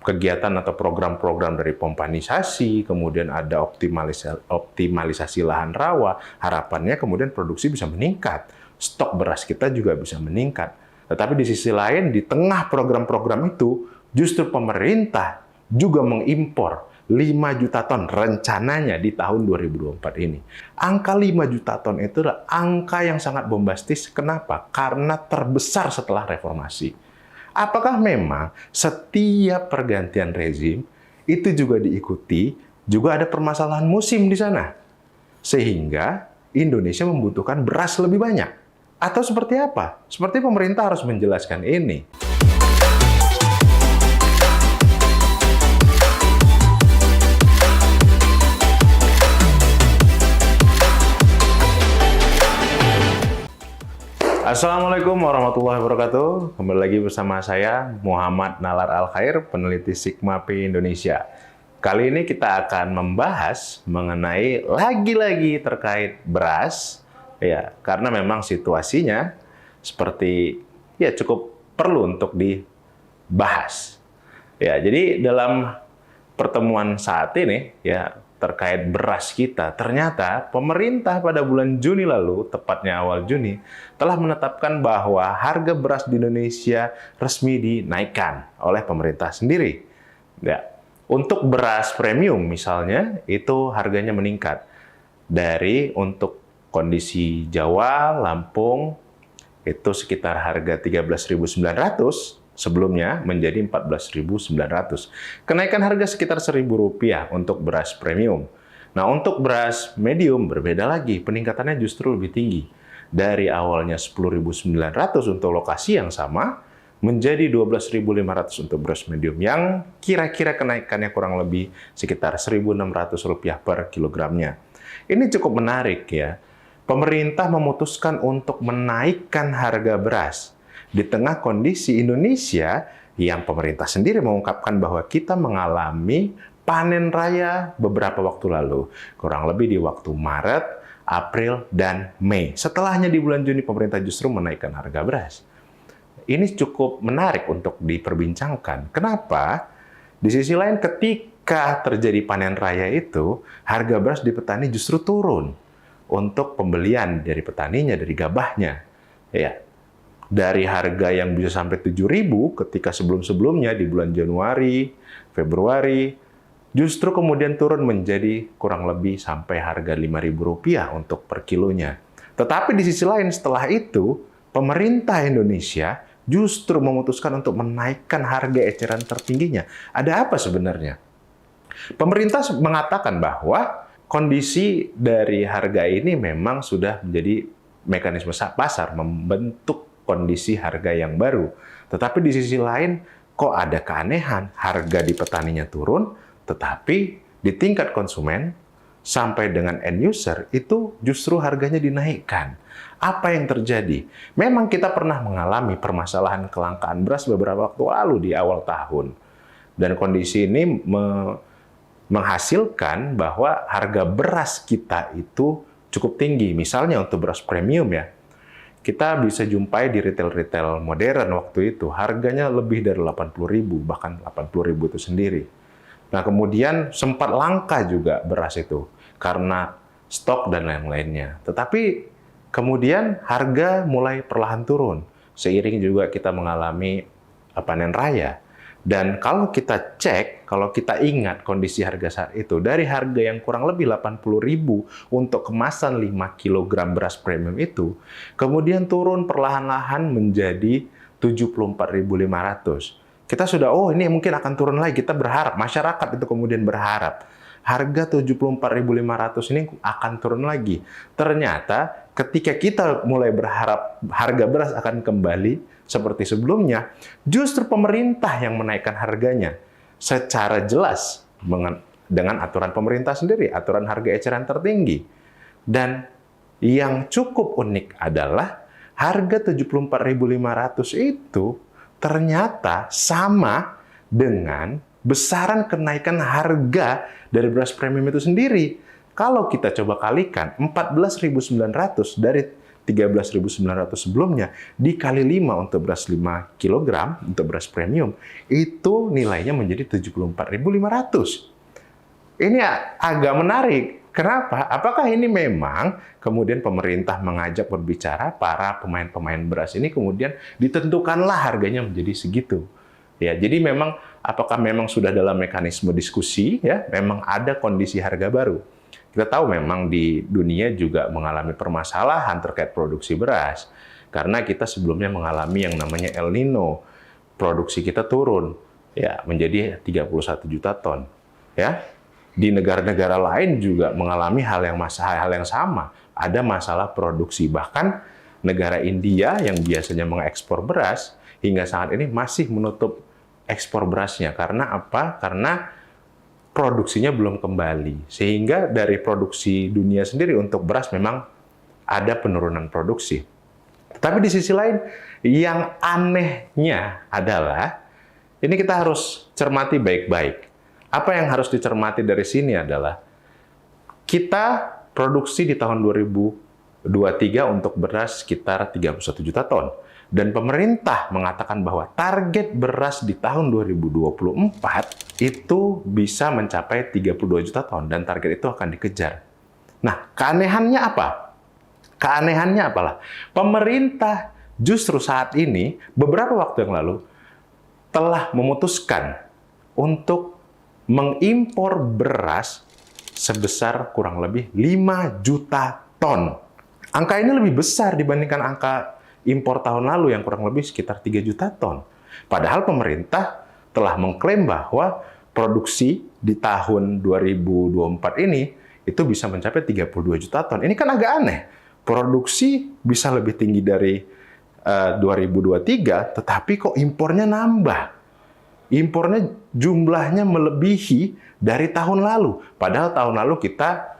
kegiatan atau program-program dari pompanisasi, kemudian ada optimalisasi lahan rawa, harapannya kemudian produksi bisa meningkat, stok beras kita juga bisa meningkat. Tetapi di sisi lain, di tengah program-program itu, justru pemerintah juga mengimpor 5 juta ton rencananya di tahun 2024 ini. Angka 5 juta ton itu adalah angka yang sangat bombastis. Kenapa? Karena terbesar setelah reformasi. Apakah memang setiap pergantian rezim itu juga diikuti, juga ada permasalahan musim di sana? Sehingga Indonesia membutuhkan beras lebih banyak. Atau seperti apa? Seperti pemerintah harus menjelaskan ini. Assalamualaikum warahmatullahi wabarakatuh. Kembali lagi bersama saya, Muhammad Nalar Al-Khair, peneliti Sigma P Indonesia. Kali ini kita akan membahas mengenai lagi-lagi terkait beras, ya, karena memang situasinya seperti ya cukup perlu untuk dibahas. Ya, jadi dalam pertemuan saat ini, ya, terkait beras kita, ternyata pemerintah pada bulan Juni lalu, tepatnya awal Juni, telah menetapkan bahwa harga beras di Indonesia resmi dinaikkan oleh pemerintah sendiri. Ya, untuk beras premium misalnya, itu harganya meningkat. Dari untuk kondisi Jawa, Lampung, itu sekitar harga 13.900, sebelumnya menjadi 14.900. Kenaikan harga sekitar Rp1.000 untuk beras premium. Nah, untuk beras medium berbeda lagi, peningkatannya justru lebih tinggi. Dari awalnya 10.900 untuk lokasi yang sama, menjadi 12.500 untuk beras medium, yang kira-kira kenaikannya kurang lebih sekitar Rp1.600 per kilogramnya. Ini cukup menarik ya. Pemerintah memutuskan untuk menaikkan harga beras di tengah kondisi Indonesia yang pemerintah sendiri mengungkapkan bahwa kita mengalami panen raya beberapa waktu lalu. Kurang lebih di waktu Maret, April, dan Mei. Setelahnya di bulan Juni pemerintah justru menaikkan harga beras. Ini cukup menarik untuk diperbincangkan. Kenapa? Di sisi lain ketika terjadi panen raya itu, harga beras di petani justru turun untuk pembelian dari petaninya, dari gabahnya. Ya. Dari harga yang bisa sampai 7.000 ketika sebelum-sebelumnya di bulan Januari, Februari, justru kemudian turun menjadi kurang lebih sampai harga Rp5.000 untuk per kilonya. Tetapi di sisi lain setelah itu, pemerintah Indonesia justru memutuskan untuk menaikkan harga eceran tertingginya. Ada apa sebenarnya? Pemerintah mengatakan bahwa kondisi dari harga ini memang sudah menjadi mekanisme pasar membentuk kondisi harga yang baru. Tetapi di sisi lain, kok ada keanehan, harga di petaninya turun, tetapi di tingkat konsumen sampai dengan end user itu justru harganya dinaikkan. Apa yang terjadi? Memang kita pernah mengalami permasalahan kelangkaan beras beberapa waktu lalu di awal tahun. Dan kondisi ini menghasilkan bahwa harga beras kita itu cukup tinggi. Misalnya untuk beras premium ya, kita bisa jumpai di retail-retail modern waktu itu, harganya lebih dari 80.000, bahkan 80.000 itu sendiri. Nah, kemudian sempat langka juga beras itu, karena stok dan lain-lainnya. Tetapi kemudian harga mulai perlahan turun, seiring juga kita mengalami panen raya. Dan kalau kita cek, kalau kita ingat kondisi harga saat itu, dari harga yang kurang lebih 80.000 untuk kemasan 5 kg beras premium itu, kemudian turun perlahan-lahan menjadi 74.500. Kita sudah, oh ini mungkin akan turun lagi, kita berharap, masyarakat itu kemudian berharap, harga 74.500 ini akan turun lagi. Ternyata ketika kita mulai berharap harga beras akan kembali seperti sebelumnya, justru pemerintah yang menaikkan harganya secara jelas dengan aturan pemerintah sendiri, aturan harga eceran tertinggi. Dan yang cukup unik adalah harga 74.500 itu ternyata sama dengan besaran kenaikan harga dari beras premium itu sendiri. Kalau kita coba kalikan 14.900 dari 13.900 sebelumnya, dikali 5 untuk beras 5 kg, untuk beras premium, itu nilainya menjadi 74.500. Ini agak menarik. Kenapa? Apakah ini memang kemudian pemerintah mengajak berbicara para pemain-pemain beras ini, kemudian ditentukanlah harganya menjadi segitu? Ya, jadi memang apakah memang sudah dalam mekanisme diskusi, ya, memang ada kondisi harga baru. Kita tahu memang di dunia juga mengalami permasalahan terkait produksi beras, karena kita sebelumnya mengalami yang namanya El Nino. Produksi kita turun, ya, menjadi 31 juta ton. Ya, di negara-negara lain juga mengalami hal yang sama. Ada masalah produksi. Bahkan negara India yang biasanya mengekspor beras, hingga saat ini masih menutup ekspor berasnya. Karena apa? Karena produksinya belum kembali. Sehingga dari produksi dunia sendiri untuk beras memang ada penurunan produksi. Tapi di sisi lain, yang anehnya adalah, ini kita harus cermati baik-baik. Apa yang harus dicermati dari sini adalah, kita produksi di tahun 2023 untuk beras sekitar 31 juta ton. Dan pemerintah mengatakan bahwa target beras di tahun 2024 itu bisa mencapai 32 juta ton. Dan target itu akan dikejar. Nah, keanehannya apa? Keanehannya apalah? Pemerintah justru saat ini, beberapa waktu yang lalu, telah memutuskan untuk mengimpor beras sebesar kurang lebih 5 juta ton. Angka ini lebih besar dibandingkan angka impor tahun lalu yang kurang lebih sekitar 3 juta ton. Padahal pemerintah telah mengklaim bahwa produksi di tahun 2024 ini itu bisa mencapai 32 juta ton. Ini kan agak aneh. Produksi bisa lebih tinggi dari 2023, tetapi kok impornya nambah. Impornya jumlahnya melebihi dari tahun lalu. Padahal tahun lalu kita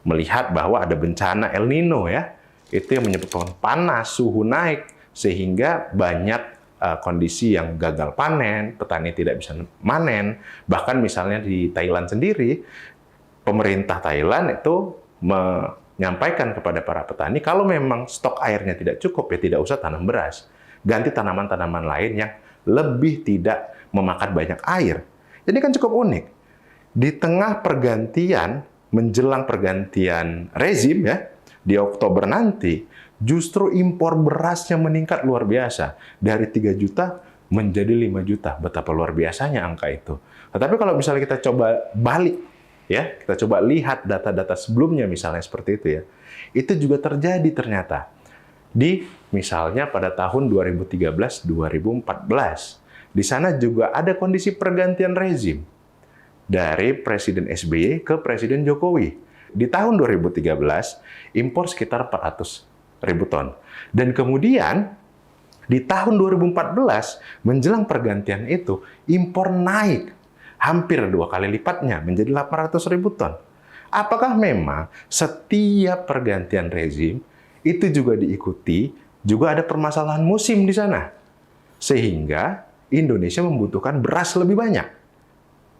melihat bahwa ada bencana El Nino, ya. Itu yang menyebabkan panas, suhu naik, sehingga banyak kondisi yang gagal panen, petani tidak bisa manen. Bahkan misalnya di Thailand sendiri, pemerintah Thailand itu menyampaikan kepada para petani, kalau memang stok airnya tidak cukup, ya tidak usah tanam beras. Ganti tanaman-tanaman lain yang lebih tidak memakan banyak air. Ini kan cukup unik. Di tengah pergantian, menjelang pergantian rezim, ya, di Oktober nanti, justru impor berasnya meningkat luar biasa. Dari 3 juta menjadi 5 juta. Betapa luar biasanya angka itu. Tetapi kalau misalnya kita coba balik, ya, kita coba lihat data-data sebelumnya misalnya seperti itu, ya. Itu juga terjadi ternyata. Di misalnya pada tahun 2013-2014. Di sana juga ada kondisi pergantian rezim dari Presiden SBY ke Presiden Jokowi. Di tahun 2013, impor sekitar 400.000 ton. Dan kemudian, di tahun 2014, menjelang pergantian itu, impor naik hampir 2 kali lipatnya, menjadi 800.000 ton. Apakah memang setiap pergantian rezim itu juga diikuti, juga ada permasalahan musim di sana? Sehingga Indonesia membutuhkan beras lebih banyak.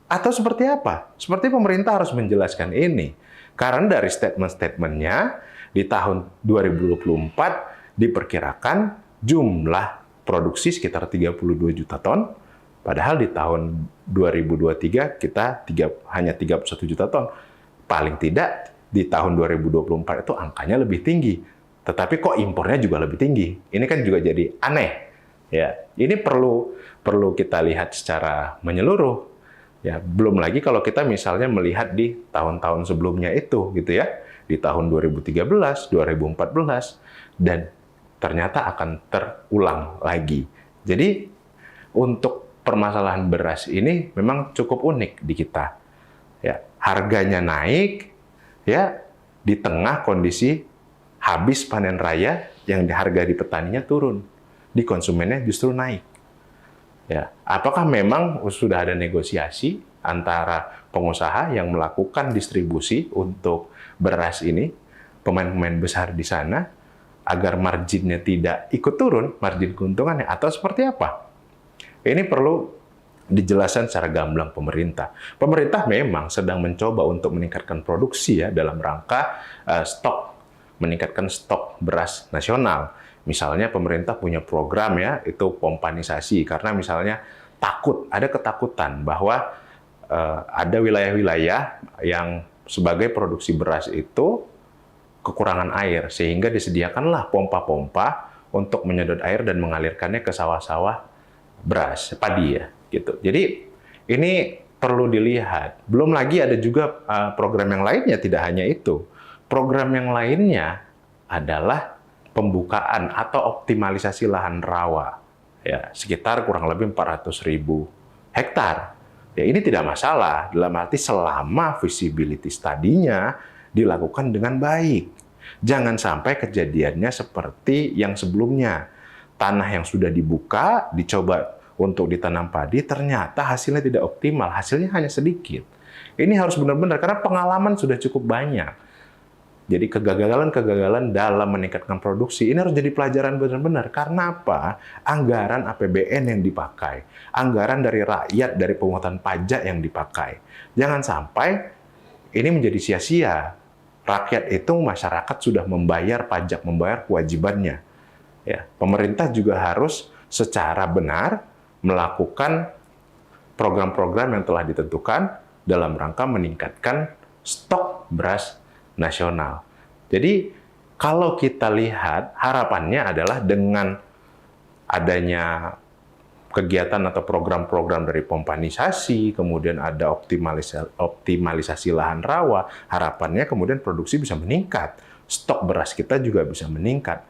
Atau seperti apa? Seperti pemerintah harus menjelaskan ini. Karena dari statement-statementnya, di tahun 2024 diperkirakan jumlah produksi sekitar 32 juta ton, padahal di tahun 2023 kita hanya 31 juta ton. Paling tidak di tahun 2024 itu angkanya lebih tinggi. Tetapi kok impornya juga lebih tinggi? Ini kan juga jadi aneh. Ya, ini perlu kita lihat secara menyeluruh. Ya, belum lagi kalau kita misalnya melihat di tahun-tahun sebelumnya itu, gitu ya, di tahun 2013, 2014, dan ternyata akan terulang lagi. Jadi untuk permasalahan beras ini memang cukup unik di kita. Ya, harganya naik, ya, di tengah kondisi habis panen raya yang harga di petaninya turun, di konsumennya justru naik. Ya, apakah memang sudah ada negosiasi antara pengusaha yang melakukan distribusi untuk beras ini, pemain-pemain besar di sana, agar marginnya tidak ikut turun, margin keuntungannya, atau seperti apa? Ini perlu dijelaskan secara gamblang pemerintah. Pemerintah memang sedang mencoba untuk meningkatkan produksi, ya, dalam rangka stok meningkatkan stok beras nasional. Misalnya pemerintah punya program ya, itu pompanisasi, karena misalnya ada ketakutan bahwa ada wilayah-wilayah yang sebagai produksi beras itu kekurangan air, sehingga disediakanlah pompa-pompa untuk menyedot air dan mengalirkannya ke sawah-sawah beras, padi ya, gitu. Jadi ini perlu dilihat. Belum lagi ada juga program yang lainnya, tidak hanya itu. Program yang lainnya adalah pembukaan atau optimalisasi lahan rawa, ya, sekitar kurang lebih 400.000 hektar. Ya, ini tidak masalah, dalam arti selama visibility study-nya dilakukan dengan baik. Jangan sampai kejadiannya seperti yang sebelumnya. Tanah yang sudah dibuka, dicoba untuk ditanam padi, ternyata hasilnya tidak optimal, hasilnya hanya sedikit. Ini harus benar-benar, karena pengalaman sudah cukup banyak. Jadi kegagalan-kegagalan dalam meningkatkan produksi, ini harus jadi pelajaran benar-benar. Karena apa? Anggaran APBN yang dipakai, anggaran dari rakyat, dari pemungutan pajak yang dipakai. Jangan sampai ini menjadi sia-sia. Rakyat itu, masyarakat sudah membayar pajak, membayar kewajibannya. Ya, pemerintah juga harus secara benar melakukan program-program yang telah ditentukan dalam rangka meningkatkan stok beras nasional. Jadi kalau kita lihat, harapannya adalah dengan adanya kegiatan atau program-program dari pompanisasi, kemudian ada optimalisasi lahan rawa, harapannya kemudian produksi bisa meningkat, stok beras kita juga bisa meningkat.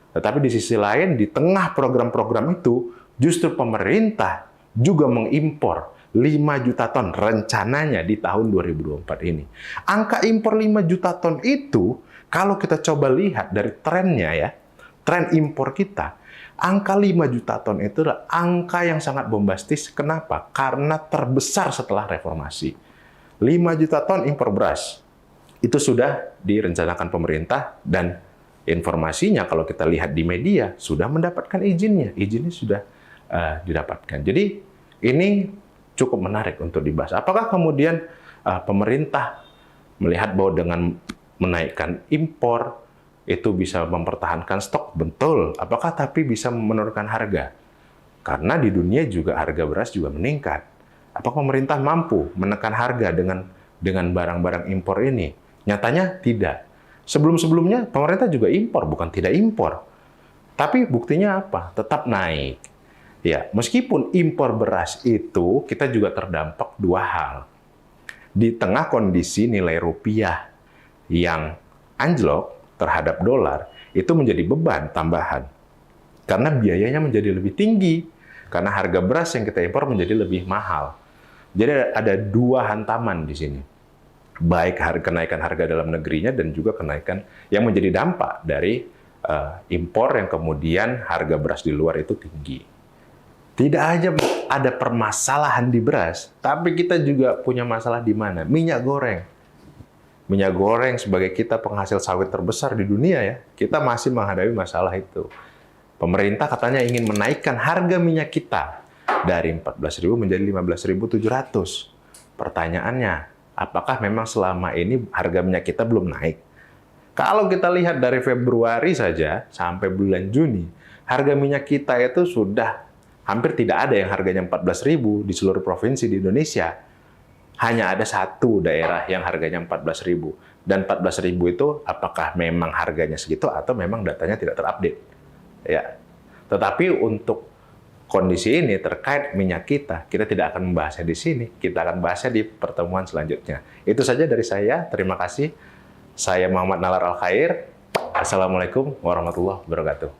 Tetapi di sisi lain, di tengah program-program itu, justru pemerintah juga mengimpor 5 juta ton rencananya di tahun 2024 ini. Angka impor 5 juta ton itu, kalau kita coba lihat dari trennya ya, tren impor kita, angka 5 juta ton itu adalah angka yang sangat bombastis. Kenapa? Karena terbesar setelah reformasi. 5 juta ton impor beras. Itu sudah direncanakan pemerintah dan informasinya kalau kita lihat di media sudah mendapatkan izinnya. Izinnya sudah didapatkan. Jadi ini cukup menarik untuk dibahas. Apakah kemudian pemerintah melihat bahwa dengan menaikkan impor itu bisa mempertahankan stok? Betul. Apakah tapi bisa menurunkan harga? Karena di dunia juga harga beras juga meningkat. Apakah pemerintah mampu menekan harga dengan barang-barang impor ini? Nyatanya tidak. Sebelum-sebelumnya pemerintah juga impor, bukan tidak impor. Tapi buktinya apa? Tetap naik. Ya, meskipun impor beras itu kita juga terdampak dua hal. Di tengah kondisi nilai rupiah yang anjlok terhadap dolar, itu menjadi beban tambahan. Karena biayanya menjadi lebih tinggi. Karena harga beras yang kita impor menjadi lebih mahal. Jadi ada dua hantaman di sini. Baik kenaikan harga dalam negerinya dan juga kenaikan yang menjadi dampak dari impor yang kemudian harga beras di luar itu tinggi. Tidak hanya ada permasalahan di beras, tapi kita juga punya masalah di mana? Minyak goreng. Minyak goreng sebagai kita penghasil sawit terbesar di dunia ya, kita masih menghadapi masalah itu. Pemerintah katanya ingin menaikkan harga minyak kita dari 14.000 menjadi 15.700. Pertanyaannya, apakah memang selama ini harga minyak kita belum naik? Kalau kita lihat dari Februari saja sampai bulan Juni, harga minyak kita itu sudah hampir tidak ada yang harganya 14.000 di seluruh provinsi di Indonesia. Hanya ada satu daerah yang harganya 14.000. Dan 14.000 itu apakah memang harganya segitu atau memang datanya tidak terupdate. Ya. Tetapi untuk kondisi ini terkait minyak kita tidak akan membahasnya di sini. Kita akan bahasnya di pertemuan selanjutnya. Itu saja dari saya. Terima kasih. Saya Muhammad Nalar Al-Khair. Assalamualaikum warahmatullahi wabarakatuh.